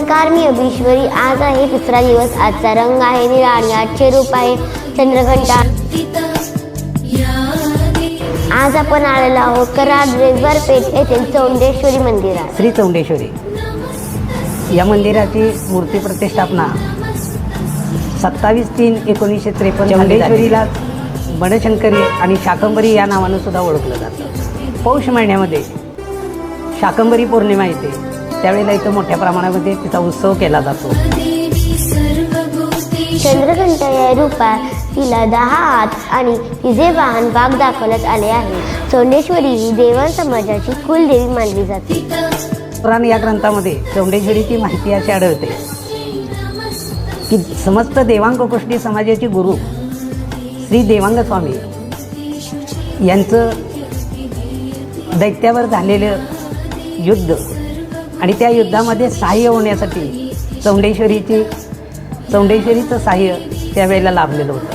नमस्कार, मी अभिश्वरी. आज आहे तिसरा दिवस. आजचा रंग आहे निळा आणि आजचे रूप आहे चंद्रघंटा. आज आपण आलेलो आहोत कराड रेल्वे पेठ येथील चौंडेश्वरी मंदिरात. श्री चौंडेश्वरी या मंदिराची मूर्ती प्रतिष्ठापना 27/3/1953 चौंडेश्वरीला बनशंकरी आणि शाकंभरी या नावानं सुद्धा ओळखलं जातं. पौष महिन्यामध्ये शाकंभरी पौर्णिमा येते, त्यावेळेला इथं मोठ्या प्रमाणामध्ये तिचा उत्सव केला जातो. चंद्रघंटा या रूपात तिला 10 हात आणि तिचे वाहन वाघ दाखवण्यात आले आहे. चौंडेश्वरी ही देवाण समाजाची कुलदेवी मानली जाते. पुराण या ग्रंथामध्ये चौंडेश्वरीची माहिती अशी आढळते की समस्त देवांग गोष्टी समाजाचे गुरु श्री देवांग स्वामी यांचं दैत्यावर झालेलं युद्ध आणि त्या युद्धामध्ये सहाय्य होण्यासाठी चौंडेश्वरीचं सहाय्य त्यावेळेला लाभलेलं होतं.